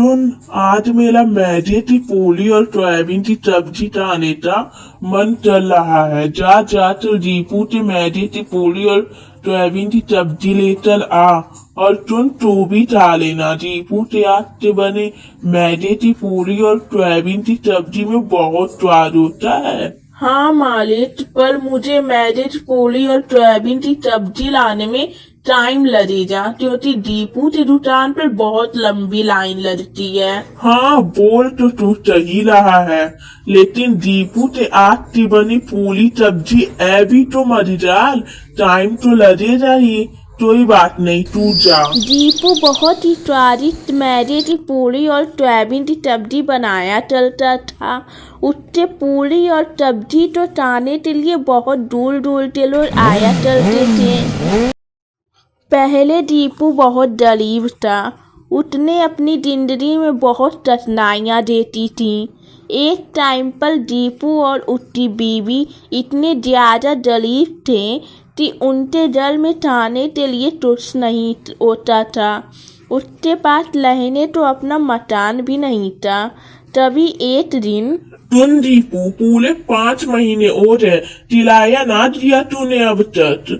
सुन, आज मेरा मैदे की पूरी और सोयाबीन की सब्जी खाने का मन चल रहा है। जा जा तो दीपू के मैदे की पूरी और सोयाबीन की सब्जी ले चल आ। और सुन, तू भी खा लेना। दीपू के हाथ से बने मैदे की पूरी और सोयाबीन की सब्जी में बहुत स्वाद होता है। हाँ मालिक, पर मुझे मैदे की पूरी और सोयाबीन की सब्जी लाने में टाइम लगेगा, क्योंकि दीपू की दुकान पर बहुत लंबी लाइन लगती है। हाँ, बोल तो तू सही रहा है, लेकिन दीपू के हाथ की बनी पूरी सब्जी भी तो मजेदार, टाइम तो लगेगा ही। कोई बात नहीं, तू जा। दीपू बहुत ही स्वादिष्ट मैदे की पूरी और सोयाबीन की सब्जी बनाया चलता था। उससे पूरी और सब्जी तो खाने के लिए बहुत दूर दूर के लोग आया चलते थे। पहले दीपू बहुत गरीब था। उसने अपनी जिंदगी में बहुत कठिनाइयाँ देखी थी। एक टाइम पर दीपू और उसकी बीवी इतने ज्यादा गरीब थे कि उनके घर में खाने के लिए कुछ नहीं होता था। उसके पास रहने तो अपना मकान भी नहीं था। तभी एक दिन सुन दीपू, पूरे 5 महीने हो गए, किराया ना दिया तूने अब तक।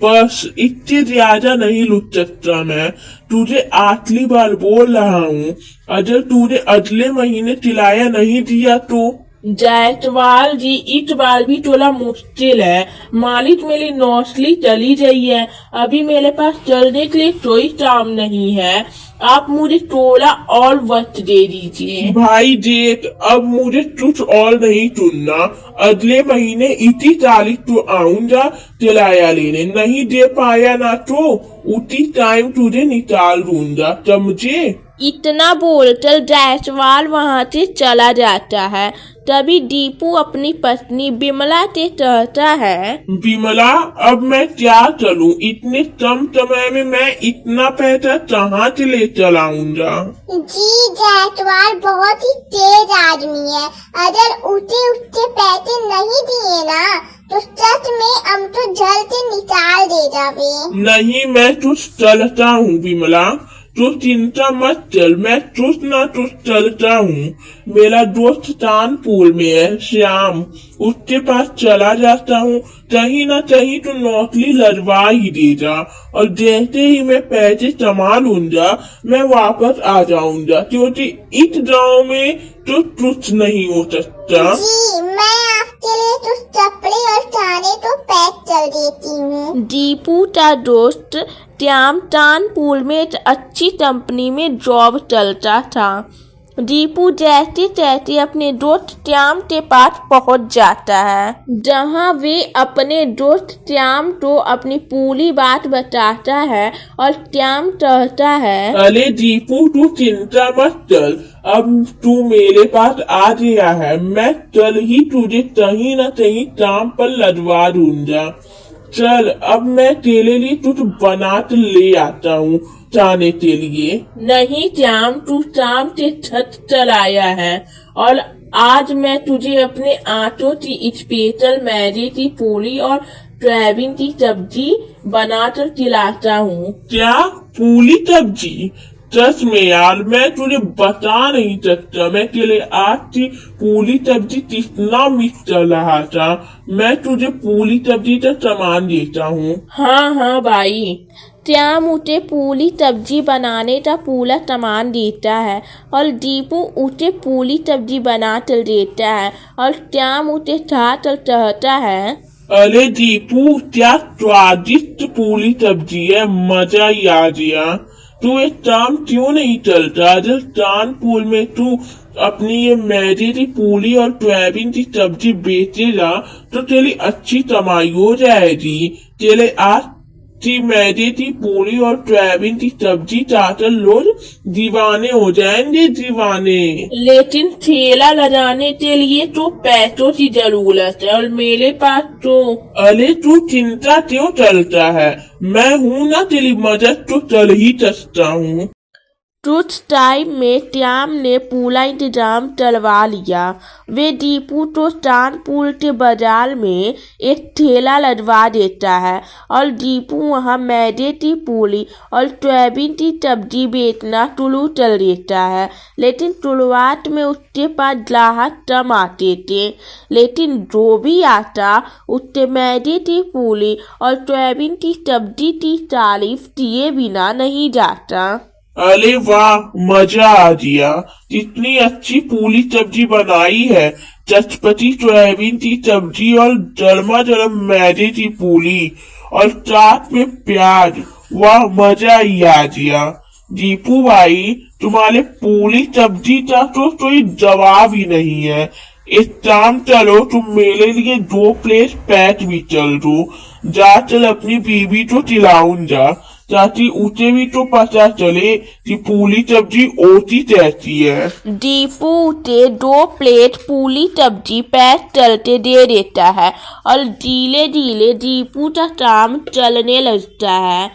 बस इतने ज्यादा नहीं लुट सकता मैं। तुझे आखिरी बार बोल रहा हूँ, अगर तूने अगले महीने किराया नहीं दिया तो। जायसवाल जी, इस बार भी थोड़ा मुश्किल है। मालिक, मेरी नौकरी चली गई है। अभी मेरे पास चलने के लिए कोई काम नहीं है। आप मुझे थोड़ा और वक्त दे दीजिए। भाई देख, अब मुझे कुछ और नहीं सुनना। अगले महीने इसी तारीख तो आऊंगा किराया लेने। नहीं दे पाया ना तो उसी टाइम तुझे निकाल दूंगा, समझे? इतना बोलकर जायसवाल वहाँ से चला जाता है। तभी दीपू अपनी पत्नी बिमला से कहता है, बिमला, अब मैं क्या करूं? इतने कम समय में मैं इतना पैसा कहाँ से ले चलाऊंगा? जी, जायसवाल बहुत ही तेज आदमी है। अगर उसे उसके पैसे नहीं दिए ना तो सच में हम तो जल से निकाल दे जावे। नहीं, मैं कुछ चलता हूँ बिमला, तो चिंता मत चल। मैं चुस्त ना चुस्त चलता हूँ। मेरा दोस्त कानपुर में है, श्याम, उसके पास चला जाता हूँ। कहीं ना कहीं तो नौकरी लगवा ही देगा, और जैसे ही मैं पैसे कमा लूंगा मैं वापस आ जाऊंगा, क्योंकि इस गाँव में तो कुछ नहीं हो सकता। जी, मैं आपके लिए तो कपड़े और खाने तो पैक कर देती हूँ। दीपू का दोस्त श्याम कानपुर में एक अच्छी कंपनी में जॉब चलता था। दीपू जैसे तैसे अपने दोस्त श्याम के पास पहुंच जाता है, जहां वे अपने दोस्त श्याम को अपनी पूरी बात बताता है। और श्याम कहता है, अरे दीपू, तू चिंता मत चल, अब तू मेरे पास आ गया है। मैं कल ही तुझे कहीं न कहीं काम पर लगवा दूंगा। चल, अब मैं तेरे लिए कुछ बना कर ले आता हूँ खाने के लिए। नहीं श्याम, तू शाम से छत चलाया है, और आज मैं तुझे अपने आटो की स्पेशल मैदे की पूरी और सोयाबीन की सब्जी बनाकर खिलाता हूँ। क्या? पूरी सब्जी? सच में यार, मैं तुझे बता नहीं सकता मैं तेरे आज की पूरी सब्जी कितना मिस कर रहा था। मैं तुझे पूरी सब्जी का सामान देता हूँ। हाँ हाँ भाई। श्याम उसे पूरी सब्जी बनाने का पूरा सामान देता है, और दीपू उसे पूरी सब्जी बना कर देता है। और श्याम उसे खा कर कहता है, अरे दीपू, क्या स्वादिष्ट पूरी सब्जी है, मजा ही आ गया। तू एक काम क्यों नहीं चलता? जब कानपुर में तू अपनी ये मैदे की पूरी और सोयाबीन की सब्जी बेचेगा तो तेरी अच्छी कमाई हो जाएगी। तेरे आज की मैदे की पूरी और सोयाबीन की सब्जी चाहकर लोग दीवाने हो जाएंगे, दीवाने। लेकिन ठेला लगाने के लिए तो पैसों की जरूरत है, और मेरे पास तो। अरे तू चिंता क्यों करता है? मैं हूँ ना, तेरी मदद तो कर ही सकता हूँ। कुछ टाइम में ट्याम ने पूरा इंतजाम करवा लिया। वे दीपू तो कानपुर के बाजार में एक ठेला लगवा देता है और दीपू वहाँ मैदे की पूरी और सोयाबीन की सब्जी बेचना शुरू कर देता है। लेकिन शुरुआत में उसके पास ग्राहक कम आते थे, लेकिन जो भी आता उससे मैदे की पूरी और सोयाबीन की सब्जी की तारीफ किए बिना नहीं जाता। अरे वाह, मजा आ गया। कितनी अच्छी पूरी सब्जी बनाई है। चटपटी सोयाबीन की सब्जी और गर्मा गर्म मैदे की पूरी और साथ में प्याज। वाह, मजा ही आ गया। दीपू भाई, तुम्हारे पूरी सब्जी का तो कोई जवाब ही नहीं है। एक काम चलो, तुम मेरे लिए 2 प्लेट पैक भी चल दो। जा चल अपनी बीवी को खिलाऊंगा, ताकि उसे भी तो पता चले कि पूरी सब्जी ओसी कैसी है। दीपू उसे 2 प्लेट पूरी सब्जी पैक करके दे देता है और धीरे धीरे दीपू का काम चलने लगता है।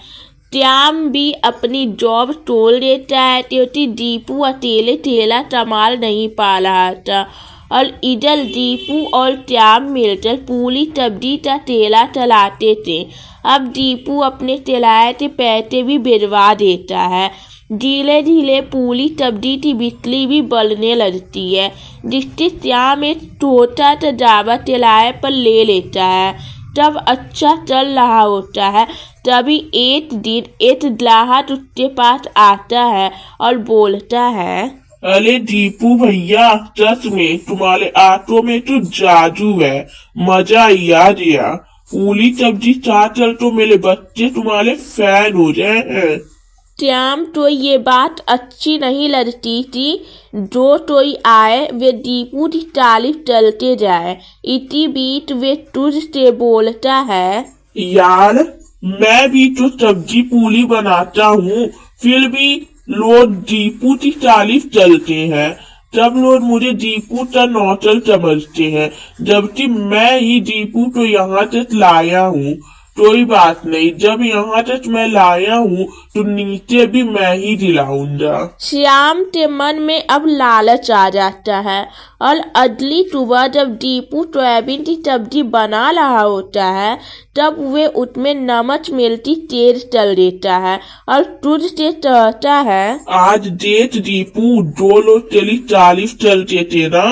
ट्याम भी अपनी जॉब छोड़ देता है क्योंकि दीपू अकेले ठेला संभाल नहीं पा रहा था और इधर दीपू और ट्याम मिलकर पूरी सब्जी का ठेला चलाते थे। अब दीपू अपने ठेलाए के पैसे भी भिजवा देता है। धीरे धीरे पूरी सब्जी की बिक्री भी बढ़ने लगती है, जिससे ट्याम एक छोटा सा ढाबा ठेलाए पर ले लेता है। जब अच्छा चल रहा होता है तभी एक दिन एक ग्राहक उसके पास आता है और बोलता है, अरे दीपू भैया, सच में तुम्हारे आंखों में तो जादू है। मजा ही आ गया। पूरी सब्जी चाटल तो मेरे बच्चे तुम्हारे फैन हो जाए हैं। ट्याम तो ये बात अच्छी नहीं लगती थी। जो कोई आए वे दीपू की तारीफ चलते जाए। इसी बीच वे तुझ से बोलता है, यार, मैं भी तो सब्जी पूरी बनाता हूँ, फिर भी लोग दीपू की तारीफ चलते हैं। सब लोग मुझे दीपू का नौकर समझते हैं, जबकि मैं ही दीपू को यहाँ तक लाया हूँ। कोई बात नहीं, जब यहाँ तक मैं लाया हूँ तो नीचे भी मैं ही दिलाऊंगा। श्याम के मन में अब लालच आ जाता है और अगली सुबह जब दीपू सोयाबीन की सब्जी बना रहा होता है तब वे उसमें नमक मिर्ची तेज डाल देता है और तुझ से कहता है, आज देख दीपू, 2 लोग तेरी तारीफ चलते थे ना,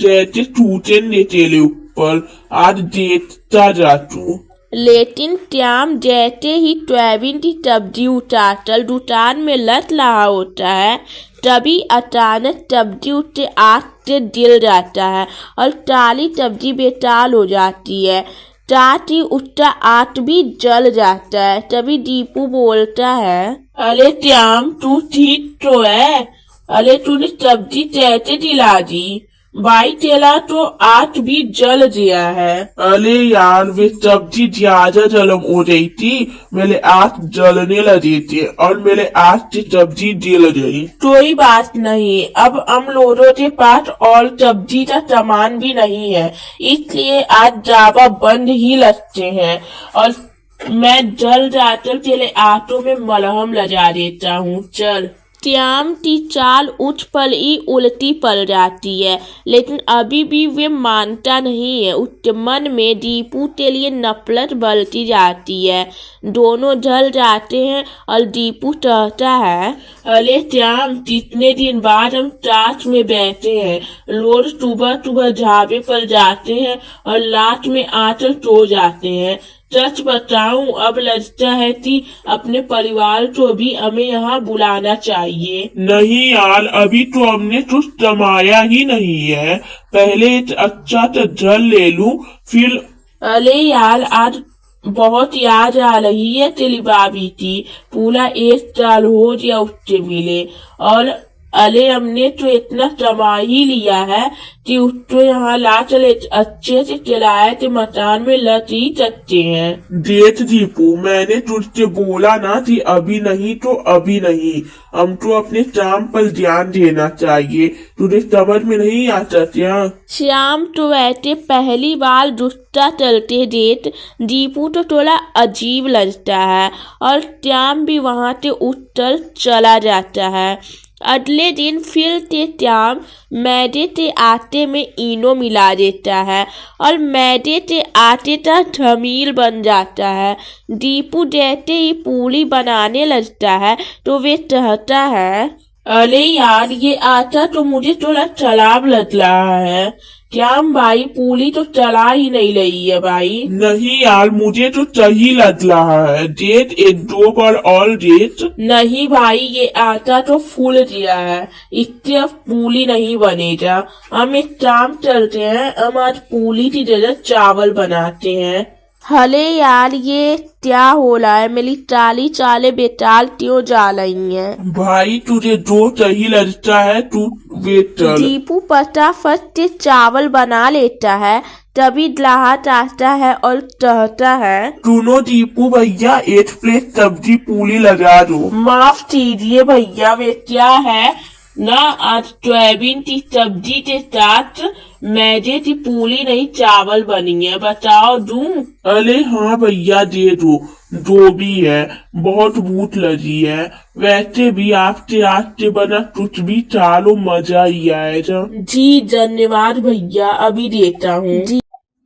कहते टूटे ने तेरे ऊपर। आज देखता जा तू। लेकिन ट्याम जैसे ही सोयाबीन की सब्जी उतारकर दुकान में लग रहा होता है तभी अचानक सब्जी उससे आग से जल जाता है और सारी सब्जी बेकार हो जाती है। साथ ही उसका आग भी जल जाता है। तभी दीपू बोलता है, अरे ट्याम, तू ठीक तो है? अरे तूने सब्जी कैसे जला दी? भाई तेरा तो आग भी जल गया है। अरे यार, वे सब्जी ज्यादा गरम हो रही थी, मेरे आग जलने लगी थी और मेरे आग की सब्जी जल गई। कोई बात नहीं, अब हम लोगों के पास और सब्जी का सामान भी नहीं है, इसलिए आज ढाबा बंद ही लगते हैं और मैं जल्द आकर तेरे आंखों में मलहम लगा देता हूँ। चल। ट्याम की चाल उठ पर ही उल्टी पड़ जाती है, लेकिन अभी भी वे मानता नहीं है। उसके मन में दीपू के लिए नफरत बढ़ती जाती है। दोनों जल जाते हैं और दीपू कहता है, अरे ट्याम, कितने दिन बाद हम साथ में बैठे हैं। रोज सुबह सुबह ढाबे पर जाते हैं और रात में आकर सो जाते हैं। सच बताऊं, अब लगता है कि अपने परिवार को भी हमें यहाँ बुलाना चाहिए। नहीं यार, अभी तो हमने कुछ कमाया ही नहीं है। पहले एक अच्छा सा जल ले लूं, फिर। अरे यार, आज बहुत याद आ रही है तेरी भाभी की। पूरा 1 साल हो गया उससे मिले और अरे हमने तो इतना कमा ही लिया है कि उसको यहाँ ला चले अच्छे से किराए के मकान में लग ही सकते हैं। देख दीपू, मैंने तुझसे बोला ना कि अभी नहीं तो अभी नहीं, हमको अपने काम पर ध्यान देना चाहिए। तुझे समझ में नहीं आता क्या? श्याम तो वैसे पहली बार गुस्सा चलते देख दीपू तो थोड़ा अजीब लगता है और श्याम भी वहां से उठकर चला जाता है। अगले दिन फिर से श्याम मैदे के आटे में इनो मिला देता है और मैदे के आटे का खमीर बन जाता है। दीपू जैसे ही पूरी बनाने लगता है तो वे कहता है, अरे यार ये आटा तो मुझे थोड़ा खराब लग रहा है। श्याम भाई पूरी तो चला ही नहीं रही है भाई। नहीं यार, मुझे तो सही लग रहा है। डेट एक दो बार और डेट। नहीं भाई, ये आटा तो फूल गया है, इससे अब पूरी नहीं बनेगा। हम एक काम करते हैं, हम आज पूरी की जगह चावल बनाते हैं। हले यार ये क्या हो रहा है, मेरी चाली चाले बेताल क्यों जा रही हैं? भाई तुझे जो सही लगता है तू वेट कर। दीपू फटाफट से चावल बना लेता है, तभी ग्राहक आता है और कहता है, सुनो दीपू भैया, एक प्लेट सब्जी पूरी लगा दो। माफ कीजिए भैया, वे क्या है ना आज सोयाबीन की सब्जी के साथ मैदे की पूरी नहीं चावल बनी है, बताओ दूं? अरे हाँ भैया दे दो, जो भी है। बहुत भूख लगी है, वैसे भी आपके हाथ से बना कुछ भी खा लो, मजा ही आएगा। जी धन्यवाद भैया, अभी देता हूँ।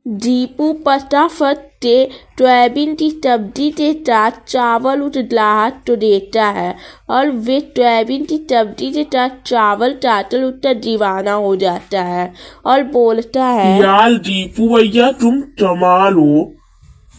दीपू फटाफट से सोयाबीन की सब्जी के साथ चावल उस ग्राहक को देता है और वे सोयाबीन की सब्जी के साथ चावल खाकर उसका दीवाना हो जाता है और बोलता है, यार दीपू भैया तुम कमाल हो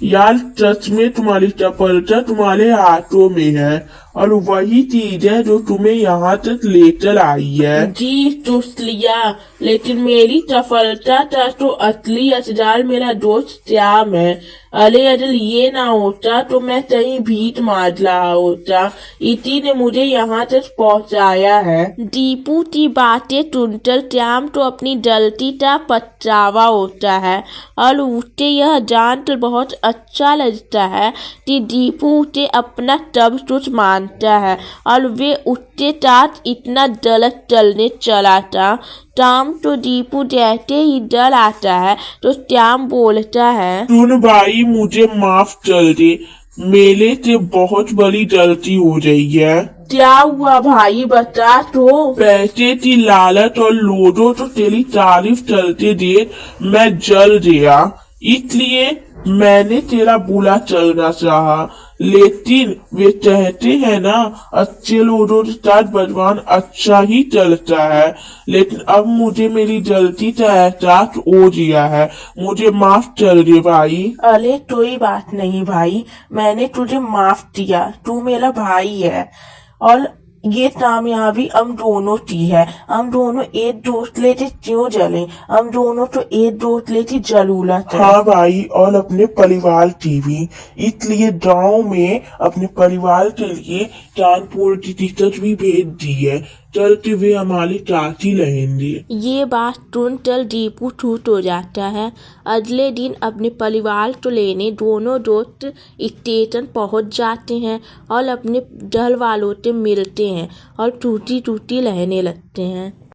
यार, सच में तुम्हारी चपलता तुम्हारे हाथों में है और वही चीज है जो तुम्हें यहाँ तक लेकर आई है। जी चुस्त लिया, लेकिन मेरी सफलता का तो असली असदार मेरा दोस्त श्याम है। अरे अगर ये ना होता तो मैं कहीं भीख मार रहा होता, इसी ने मुझे यहाँ तक पहुँचाया है। दीपू की बातें सुनकर श्याम तो अपनी गलती का पछतावा होता है और उसे यह जानकर बहुत अच्छा लगता है कि दीपू उसे अपना सब कुछ मानता है और वे उसके साथ इतना गलत चलने चला था। श्याम तो दीपू जैसे ही डर आता है तो श्याम बोलता है, सुन भाई, मुझे माफ कर दे, मेरे से बहुत बड़ी गलती हो रही है। क्या हुआ भाई, बता तो। पैसे की लालच और लोडो तो तेरी तारीफ करते देर मैं जल गया, इसलिए मैंने तेरा बुरा चलना चाहा। लेकिन वे कहते हैं ना, अच्छे लोगों के साथ भगवान अच्छा ही चलता है। लेकिन अब मुझे मेरी गलती का एहसास हो गया है, मुझे माफ कर दे भाई। अरे कोई बात नहीं भाई, मैंने तुझे माफ किया, तू मेरा भाई है और ये कामयाबी हम दोनों की है। हम दोनों एक दूसरे से क्यों जले, हम दोनों तो एक दूसरे की जरूरत है। हाँ भाई, और अपने परिवार की भी, इसलिए गांव में अपने परिवार के लिए कानपुर की टिकट भी भेज दी है, चलते वे हमारे चाची रहेंगे। ये बात सुनकर दीपू टूट हो जाता है। अगले दिन अपने परिवार को लेने दोनों दोस्त स्टेशन पहुंच जाते हैं और अपने घर वालों से मिलते हैं और टूटी टूटी रहने लगते हैं।